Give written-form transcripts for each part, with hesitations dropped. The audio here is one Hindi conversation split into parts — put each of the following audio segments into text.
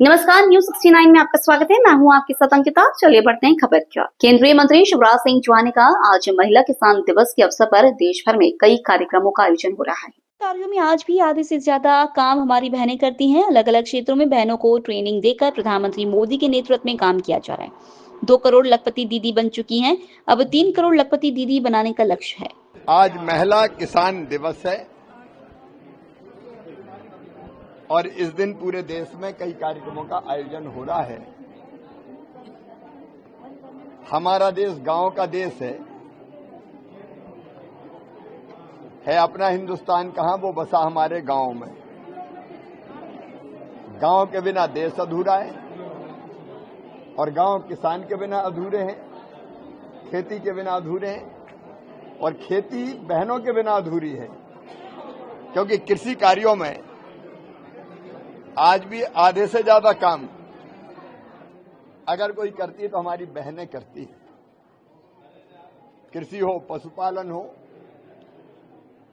नमस्कार, न्यूज 69 में आपका स्वागत है। मैं हूं आपके साथ अंकिता। चलिए बढ़ते हैं खबर की ओर। केंद्रीय मंत्री शिवराज सिंह चौहान ने कहा, आज महिला किसान दिवस के अवसर पर देश भर में कई कार्यक्रमों का आयोजन हो रहा है। कार्यों में आज भी आधे से ज्यादा काम हमारी बहनें करती हैं। अलग अलग क्षेत्रों में बहनों को ट्रेनिंग देकर प्रधानमंत्री मोदी के नेतृत्व में काम किया जा रहा है। 2 करोड़ लखपति दीदी बन चुकी हैं। अब 3 करोड़ लखपति दीदी बनाने का लक्ष्य है। आज महिला किसान दिवस है और इस दिन पूरे देश में कई कार्यक्रमों का आयोजन हो रहा है। हमारा देश गांव का देश है अपना हिंदुस्तान कहां, वो बसा हमारे गांव में। गांव के बिना देश अधूरा है और गांव किसान के बिना अधूरे हैं, खेती के बिना अधूरे हैं और खेती बहनों के बिना अधूरी है, क्योंकि कृषि कार्यों में आज भी आधे से ज्यादा काम अगर कोई करती है तो हमारी बहनें करती है। कृषि हो, पशुपालन हो,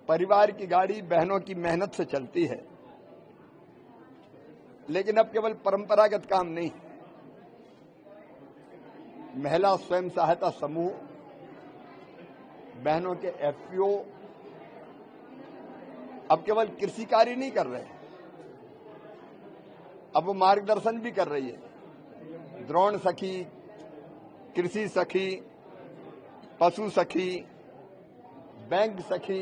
परिवार की गाड़ी बहनों की मेहनत से चलती है। लेकिन अब केवल परंपरागत काम नहीं, महिला स्वयं सहायता समूह, बहनों के एफपीओ अब केवल कृषि कार्य नहीं कर रहे, अब वो मार्गदर्शन भी कर रही है। द्रोण सखी, कृषि सखी, पशु सखी, बैंक सखी,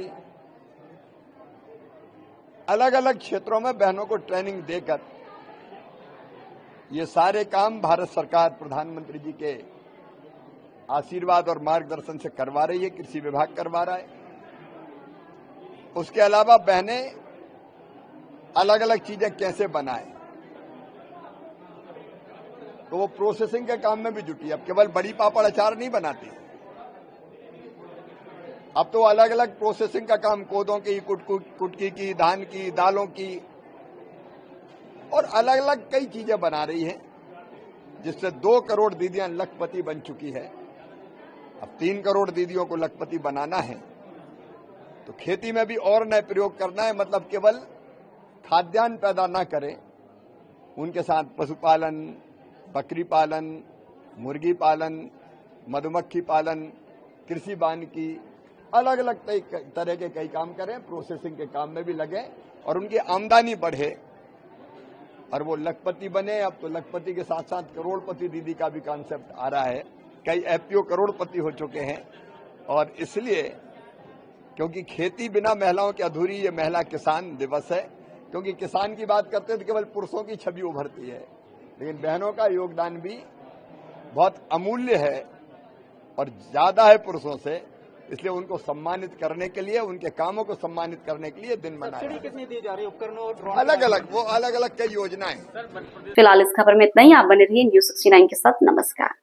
अलग अलग क्षेत्रों में बहनों को ट्रेनिंग देकर ये सारे काम भारत सरकार प्रधानमंत्री जी के आशीर्वाद और मार्गदर्शन से करवा रही है। कृषि विभाग करवा रहा है। उसके अलावा बहनें अलग अलग चीजें कैसे बनाएं, तो वो प्रोसेसिंग के काम में भी जुटी है। अब केवल बड़ी पापड़ अचार नहीं बनाती, अब तो अलग अलग प्रोसेसिंग का काम, कोदों की, कुटकी की, धान की, दालों की और अलग अलग कई चीजें बना रही हैं, जिससे 2 करोड़ दीदियां लखपति बन चुकी है। अब 3 करोड़ दीदियों को लखपति बनाना है तो खेती में भी और नए प्रयोग करना है। मतलब केवल खाद्यान्न पैदा न करें, उनके साथ पशुपालन, बकरी पालन, मुर्गी पालन, मधुमक्खी पालन, कृषि वानिकी, अलग अलग तरह के कई काम करें, प्रोसेसिंग के काम में भी लगे और उनकी आमदनी बढ़े और वो लखपति बने। अब तो लखपति के साथ साथ करोड़पति दीदी का भी कॉन्सेप्ट आ रहा है। कई एफपीओ करोड़पति हो चुके हैं और इसलिए क्योंकि खेती बिना महिलाओं की अधूरी, ये महिला किसान दिवस है। क्योंकि किसान की बात करते हैं तो केवल पुरुषों की छवि उभरती है, लेकिन बहनों का योगदान भी बहुत अमूल्य है और ज्यादा है पुरुषों से। इसलिए उनको सम्मानित करने के लिए, उनके कामों को सम्मानित करने के लिए दिन मनाया। कितनी दी जा रही है उपकरणों और अलग अलग कई योजनाएं। फिलहाल इस खबर में इतना ही। आप बने रहिए न्यूज 69 के साथ। नमस्कार।